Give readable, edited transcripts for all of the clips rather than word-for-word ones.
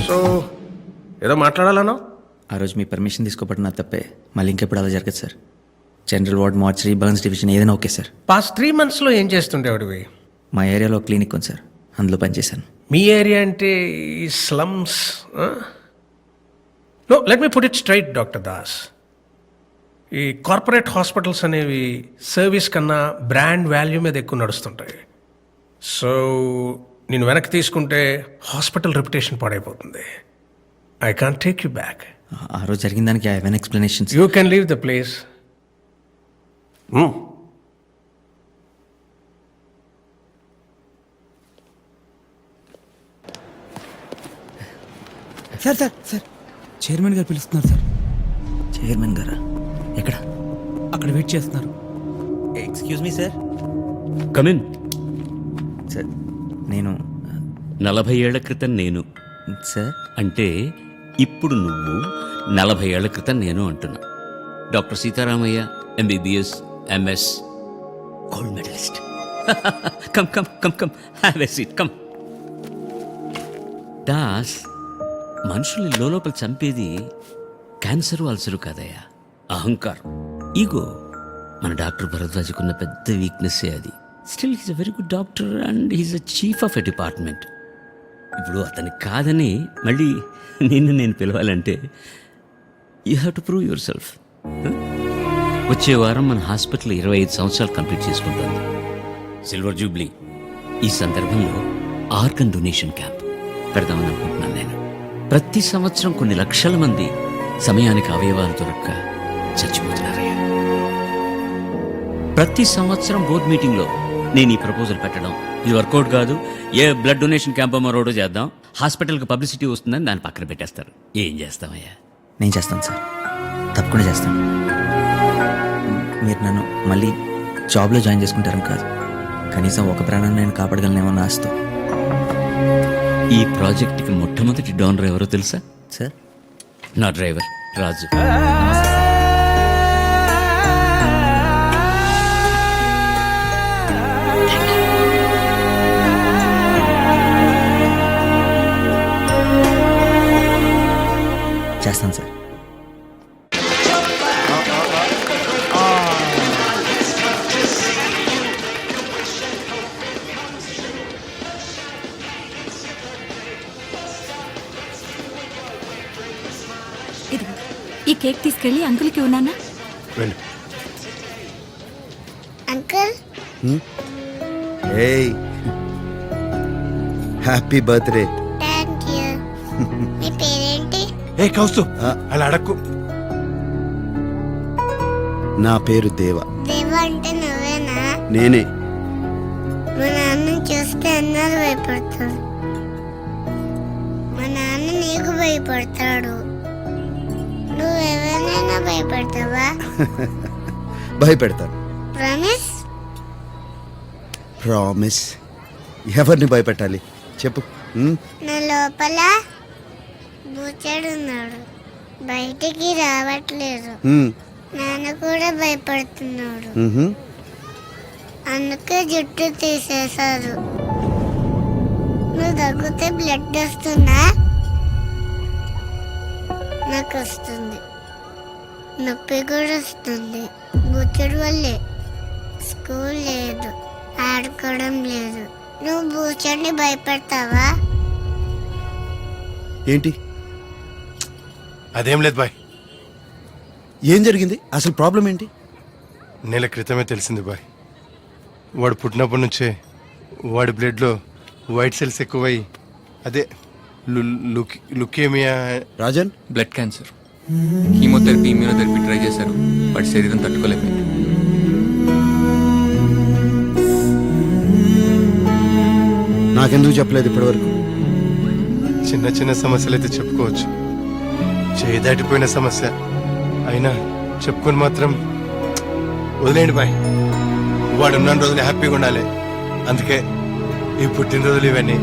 So ఏదో మాట్లాడాలనో? ఆ రోజు మీ పర్మిషన్ తీసుకోబట్టి నా తప్పే. మళ్ళీ ఇంకెప్పుడు అలా జరగదు sir. General ward, mortuary, burns division ఏదైనా ఓకే సార్. పాస్ట్ 3 monthsలో ఏం చేస్తుండేవాడివి? మా ఏరియాలో క్లినిక్ ఉంది సార్, అందులో పనిచేశాను. మీ ఏరియా అంటే ఈ slums? No, let me put it straight doctor Das. ఈ కార్పొరేట్ హాస్పిటల్స్ అనేవి సర్వీస్ కన్నా బ్రాండ్ వాల్యూ మీద ఎక్కువ నడుస్తుంటాయి. సో నేను వెనక్కి తీసుకుంటే హాస్పిటల్ రెప్యుటేషన్ పాడైపోతుంది. I can't take you back. ఆ రోజు జరిగిన దానికి I have an explanation. You can leave the place. Sir sir sir chairman గారు పిలుస్తున్నారు సార్. చైర్మన్ గారా? ఎక్కడ? అక్కడ వెయిట్ చేస్తున్నారు. Excuse me sir. Come in. Sir నేను 40 ఏళ్ల క్రితం నేను సార్ అంటే ఇప్పుడు నువ్వు 40 ఏళ్ల క్రితం నేను అంటున్నా. Doctor Sitaramaiah, MBBS, MS, gold medallist. Come come come come, have a seat, come. Das, మనుషుల్ని లోపల చంపేది క్యాన్సరు, అల్సరు కాదయ్యా, అహంకారం, ఈగో. మన డాక్టర్ భరద్వాజ్కున్న పెద్ద వీక్నెస్సే అది. Still he's a very good doctor and he's a chief of a department. ఇప్పుడు అతని కాదని మళ్ళీ నిన్ను నేను పిలవాలంటే you have to prove yourself. వచ్చే వారం మన హాస్పిటల్ 25 సంవత్సరాలు కంప్లీట్ చేసుకుంటుంది, సిల్వర్ జూబ్లీ. ఈ సందర్భంలో ఆర్గన్ డొనేషన్ క్యాంప్ పెడదామని అనుకుంటున్నాను నేను. ప్రతి సంవత్సరం కొన్ని లక్షల మంది సమయానికి అవయవాలు దొరక్క చచ్చిపోతున్నారయ్యా. ప్రతి సంవత్సరం బోర్డు మీటింగ్లో నేను ఈ ప్రపోజల్ పెట్టడం, ఇది వర్కౌట్ కాదు, ఏ బ్లడ్ డొనేషన్ క్యాంప్ మరోడో చేద్దాం, హాస్పిటల్కి పబ్లిసిటీ వస్తుందని దాన్ని పక్కన పెట్టేస్తారు. ఏం చేస్తామయ్యా? నేను చేస్తాను సార్, తప్పకుండా చేస్తాను. మీరు నన్ను మళ్ళీ జాబ్లో జాయిన్ చేసుకుంటారని కాదు, కనీసం ఒక ప్రాణాన్ని నేను కాపాడగలనేమో నా ఆశతో. ఈ ప్రాజెక్ట్కి మొట్టమొదటి డోనర్ ఎవరో తెలుసా? సార్ నా డ్రైవర్ రాజు. చేస్తాను సార్. ఇదిగో ఈ కేక్ తీసుకెళ్ళి అంకుల్కి ఉన్నానా? వెళ్ళు. అంకుల్, ఏయ్, హ్యాపీ బర్త్డే. Thank you. మీ పేరేంటి? ఏ కౌస్తు, అలా అడక్కు. నా పేరు దేవ. దేవ అంటే నువ్వేనా? నేనే. మా నాన్న చూస్తే అందరూ భయపడతారు. మా నాన్న నీకు భయపడతాడు. నువ్వు ఎవరినైనా భయపడతావా? భయపెడతాను. ప్రామిస్? ప్రామిస్. ఎవరిని భయపెట్టాలి చెప్పు. నా లోపల బూచాడున్నాడు, బయటికి రావట్లేదు. నాన్న కూడా భయపడుతున్నాడు, అందుకే జుట్టు తీసేశారు. నువ్వు దగ్గితే బ్లడ్ వస్తుందా? నాకు వస్తుంది, నొప్పి కూడా వస్తుంది. బూచుడు వల్లే స్కూల్ లేదు, ఆడుకోవడం లేదు. నువ్వు బూచడిని భయపెడతావా? ఏంటి? అదేం లేదు బాయ్. ఏం జరిగింది అసలు? ప్రాబ్లం ఏంటి? నెల క్రితమే తెలిసింది బాయ్. వాడు పుట్టినప్పటి నుంచే వాడి బ్లడ్లో వైట్ సెల్స్ ఎక్కువై, అదే leukaemia. Rajan, blood cancer. Chemotherapy, immunotherapy try చేశారు, వాడి శరీరం తట్టుకోలేకపోయింది. నాకెందుకు చెప్పలేదు ఇప్పటివరకు? చిన్న చిన్న సమస్యలు అయితే చెప్పుకోవచ్చు, చేయి దాటిపోయిన సమస్య అయినా చెప్పుకొని మాత్రం వదిలేండి బాయ్. వాడు ఉన్న రోజులు హ్యాపీగా ఉండాలి, అందుకే ఈ పుట్టినరోజులు ఇవన్నీ.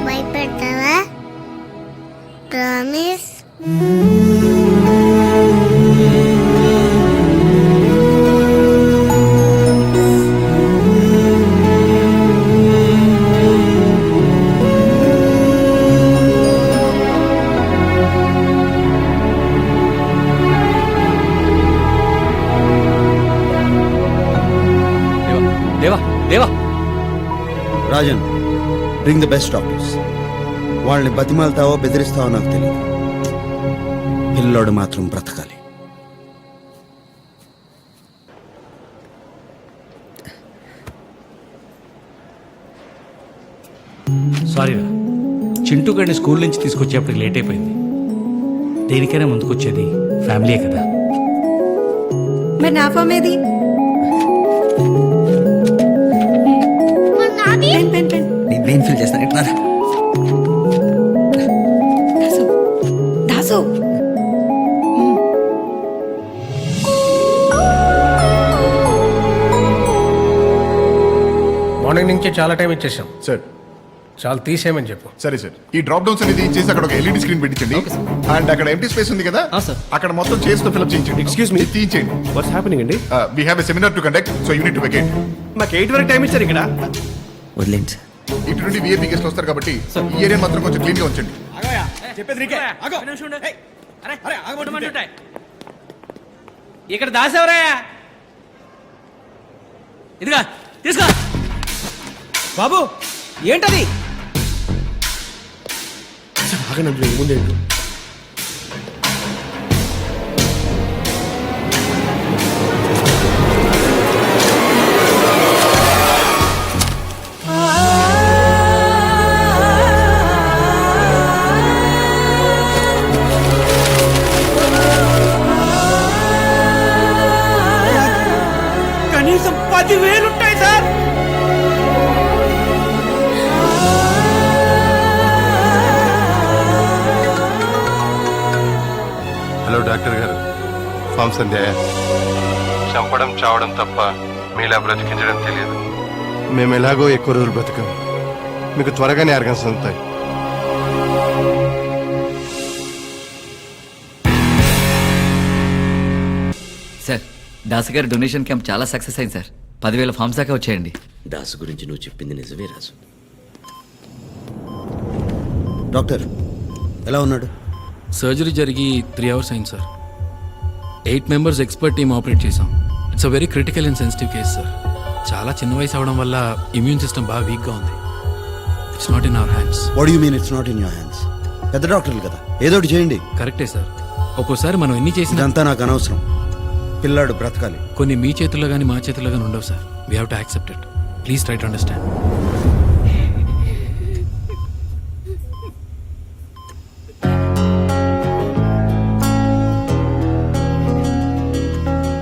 భయపెడతావా? Promise? Rajan, bring the best doctors. వాళ్ళని బతిమాలతావో బెదిరిస్తావో నాకు తెలియదు. పిల్లోడు మాత్రం బ్రతకాలి. సారీ రా, చింటూ గడిని స్కూల్ నుంచి తీసుకొచ్చేప్పటికి లేట్ అయిపోయింది. దేనికైనా ముందుకొచ్చేది ఫ్యామిలీయే కదా. మరి నా ఫామ్ ఏది? Pen pen pen. నేను బ్రెయిన్ ఫీల్ చేస్తాను. ఎట్లా దాసు దాసు. మార్నింగ్ నుంచే చాలా టైం ఇచ్చేసాం. సార్ చాలా తీసేయమని చెప్పు. సరే సార్, ఈ డ్రాప్ డౌన్స్ అనేది చేసి అక్కడ ఒక ఎల్ఈడి స్క్రీన్ పెట్టించండి. అండ్ అక్కడ ఎంటీ స్పేస్ ఉంది కదా, అక్కడ మొత్తం చైర్స్ తో ఫిల్అప్ చేయించండి. Excuse me. తీయించండి. వాట్స్ హ్యాపెనింగ్ అండి? We have a seminar to conduct, so you need to vacate. మాకు 8 వరకు టైం ఇచ్చారు ఇక్కడ. వదిలేండి సార్. ఇటు నుండి విఐపీ గెస్ట్లు వస్తారు కాబట్టి ఈ ఏరియా మాత్రం కొంచెం క్లీన్ గా ఉంచండి. ఇక్కడ దాసేవరా? ఇదిగా తీసుకో బాబు. ఏంటది? కనీసం 10,000 ఉంటాయి సార్. హలో డాక్టర్ గారు, ఫామ్స్ అందాయా? చంపడం చావడం తప్ప మీలా బ్రతికించడం తెలియదు. మేము ఎలాగో ఎక్కువ రోజులు బ్రతకం, మీకు త్వరగానే ఆర్గన్స్ అందుతాయి. సార్, దాస్ గారి డొనేషన్ క్యాంప్ చాలా సక్సెస్ అయింది సార్. 10,000 ఫామ్స్ దాకా వచ్చాయండి. దాసు గురించి నువ్వు చెప్పింది నిజమే రాజు. డాక్టర్ ఎలా ఉన్నాడు? సర్జరీ జరిగి 3 అవర్స్ అయింది sir. 8 members expert team operate చేసాం. It's a very critical and sensitive case sir. చాలా చిన్న వయసు అవడం వల్ల ఇమ్యూన్ సిస్టమ్ బాగా వీక్గా ఉంది. It's not in our hands. What you mean it's not in your hands? పెద్ద డాక్టర్లు కదా, ఏదో ఒకటి చేయండి. కరెక్టే సార్. ఒక్కోసారి మనం ఎన్ని చేసినా ఇదంతా నాకు అనవసరం. పిల్లాడు బ్రతకాలి. కొన్ని మీ చేతుల్లో కానీ మా చేతుల్లో కానీ ఉండవు sir. We have to accept it. Please try to understand.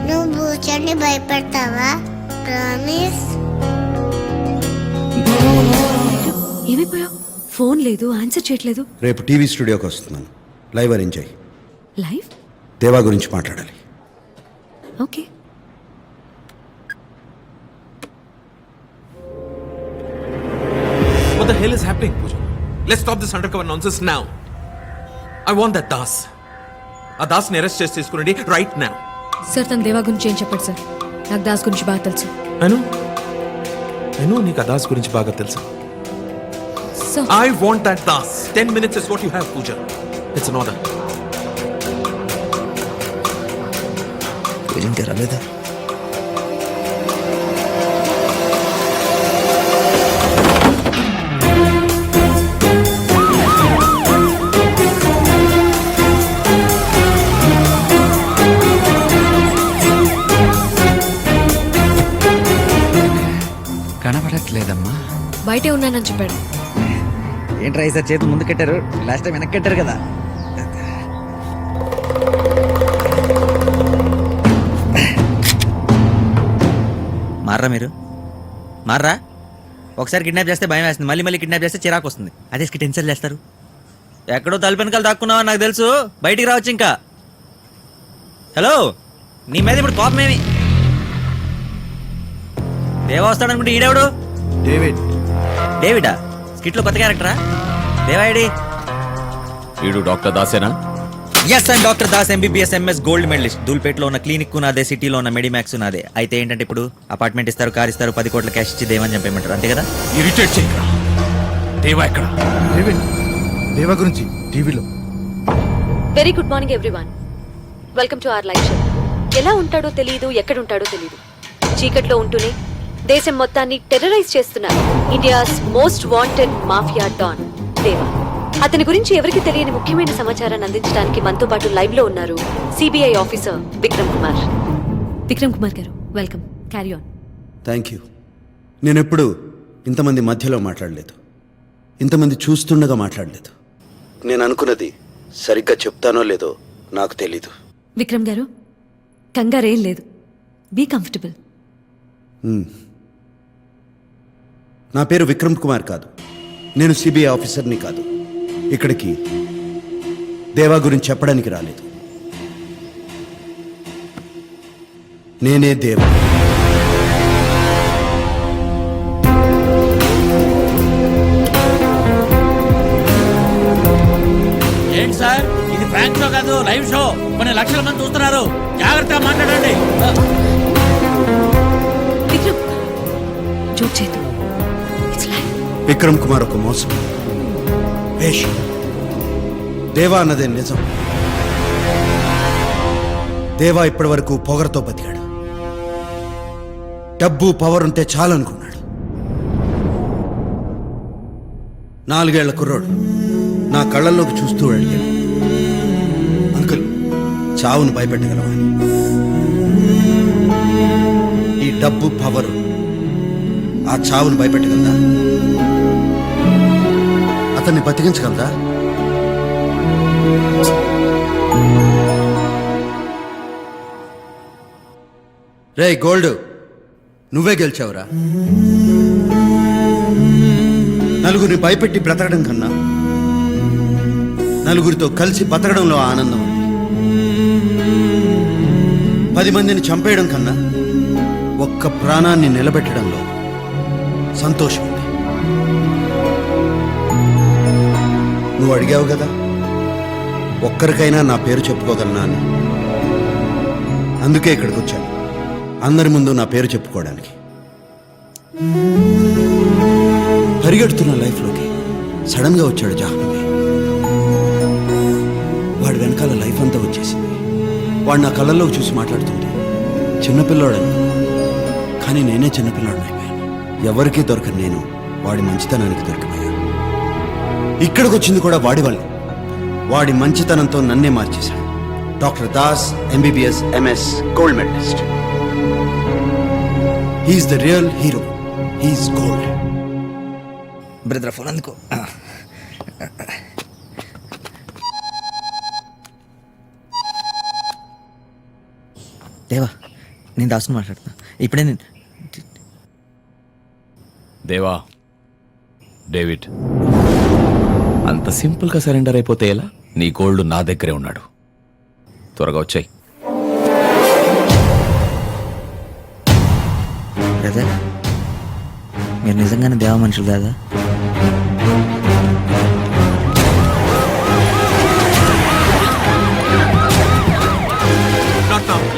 నువ్వు బూచర్ని భయపెడతావా? ప్రామిస్. ఏమైపోయావు? ఫోన్ లేదు, ఆన్సర్ చేయట్లేదు. రేపు టీవీ స్టూడియోకి వస్తున్నాను. లైవ్ అరేంజ్ అయ్యి. లైవ్? దేవా గురించి మాట్లాడాలి. Okay. What the hell is happening, Pooja? Let's stop this undercover nonsense now. I want that Das. ఆ దాస్ని అరెస్ట్ చేసి తీసుకురండి రైట్ నౌ. సార్, తన దేవా గురించి ఏం చెప్పాడు సార్? నాకు దాస్ గురించి బాగా తెలుసు. నేను నీకు ఆ దాస్ గురించి బాగా తెలుసు. Sir, I want that Das. 10 minutes is what you have, Pooja. It's an order. పూజ ఇంకా రాలేదా? కనబడట్లేదమ్మా. బయటే ఉన్నానని చెప్పాడు. ఏంట్రా ఈసారి చేతులు ముందు కట్టారు, లాస్ట్ టైం వెనక్కి కట్టారు కదా. మార్రా మీరు, మార్రా. ఒకసారి కిడ్నాప్ చేస్తే భయం వేస్తుంది, మళ్ళీ మళ్ళీ కిడ్నాప్ చేస్తే చిరాకు వస్తుంది. అదే టెన్షన్ చేస్తారు. ఎక్కడో తలుపెనకాల దాక్కున్నావని నాకు తెలుసు, బయటికి రావచ్చు ఇంకా. హలో, నీ మీద ఇప్పుడు కోపం ఏమి? దేవా వస్తాడనుకుంటే ఈడెవడు? డేవిడా? స్కిట్లో కొత్త క్యారెక్టరా? దేవా ఐడి? వీడు డాక్టర్ దాసేనా? Yes, and doctor Das MBBS MS gold medalist. దూల్పేటలో ఉన్న క్లినిక్ నాదే, సిటీలో ఉన్న మెడిమాక్స్ నాదే. అయితే ఏంటంటే ఇప్పుడు అపార్ట్మెంట్ ఇస్తారు, కార్ ఇస్తారు, 10 కోట్ల క్యాష్ ఇచ్చి దేవని చంపేయమంటారు, అంతే కదా? ఇరిటేట్ చేయకరా. దేవా ఎక్కడ? దేవా గురించి టీవీలో. Very good morning everyone. Welcome to our live show. ఎలా ఉంటాడో తెలియదు, ఎక్కడ ఉంటాడో తెలియదు. చీకట్లో ఉంటూనే దేశం మొత్తాన్ని టెర్రరైజ్ చేస్తున్నారు India's most wanted mafia don Deva. అతని గురించి ఎవరికి తెలియని ముఖ్యమైన సమాచారాన్ని అందించడానికి మనతో పాటు లైవ్ లో ఉన్నారు సిబిఐ ఆఫీసర్ విక్రమ్ కుమార్. విక్రమ్ కుమార్ గారు, welcome. Carry on. Thank you. నేను ఎప్పుడు ఇంతమంది మధ్యలో మాట్లాడలేదు, ఇంతమంది చూస్తుండగా మాట్లాడలేదు. నేను అనుకున్నది సరిగ్గా చెప్తానో లేదో నాకు తెలీదు. విక్రమ్ గారు, కంగారేం లేదు. Be comfortable. నా పేరు విక్రమ్ కుమార్ కాదు, నేను సిబిఐ ఆఫీసర్ని కాదు. ఇక్కడికి దేవా గురించి చెప్పడానికి రాలేదు. నేనే దేవా. ఏంటి సార్, ఇది ఫ్రాంక్ షో కాదు, లైవ్ షో. కొన్ని లక్షల మంది చూస్తున్నారు, జాగ్రత్తగా మాట్లాడండి. విక్రమ్, జోక్ చేయదు. It's live. విక్రమ్ కుమార్ ఒక మోసం, వేషం. దేవా అన్నదే నిజం. దేవా ఇప్పటి వరకు పొగరతో బతికాడు. డబ్బు పవర్ ఉంటే చాలనుకున్నాడు. 4 ఏళ్ల కుర్రోడు నా కళ్ళల్లోకి చూస్తూ అడిగాడు, అంకుల్, చావును భయపెట్టగలవా అని. ఈ డబ్బు పవర్ ఆ చావును భయపెట్టగలదా? అతన్ని బతికించగలదా? రే గోల్డ్, నువ్వే గెలిచావురా. నలుగురిని భయపెట్టి బ్రతకడం కన్నా నలుగురితో కలిసి బతకడంలో ఆనందం ఉంది. 10 మందిని చంపేయడం కన్నా ఒక్క ప్రాణాన్ని నిలబెట్టడంలో సంతోషం ఉంది. నువ్వు అడిగావు కదా, ఒక్కరికైనా నా పేరు చెప్పుకోగలనా అని. అందుకే ఇక్కడికి వచ్చాను, అందరి ముందు నా పేరు చెప్పుకోవడానికి. పరిగెడుతున్న లైఫ్లోకి సడన్గా వచ్చాడు జాహ్నవి. వాడి వెనకాల లైఫ్ అంతా వచ్చేసింది. వాడు నా కళ్ళల్లోకి చూసి మాట్లాడుతుంటే చిన్నపిల్లాడని, కానీ నేనే చిన్నపిల్లాడని అయిపోయాను. ఎవరికీ దొరకని నేను వాడి మంచితనానికి దొరికిపోయాను. ఇక్కడికి వచ్చింది కూడా వాడి వల్ల. వాడి మంచితనంతో నన్నే మార్చేశాడు. Doctor Das, MBBS, MS, gold medalist. He's the real hero. He's gold. Brother phone అందుకో. దేవా, నేను దాసుని మాట్లాడుతున్నా. ఇప్పుడే నేను దేవా, డేవిడ్, అంత సింపుల్గా సరెండర్ అయిపోతే ఎలా? నీ గోల్డ్ నా దగ్గరే ఉన్నాడు. త్వరగా వచ్చాయి. బ్రదర్, మీరు నిజంగానే దేవ మనుషులు కాదా?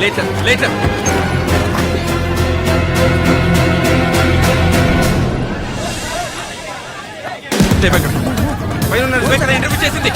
Later, later. ఇంటర్వ్యూ చేసింది.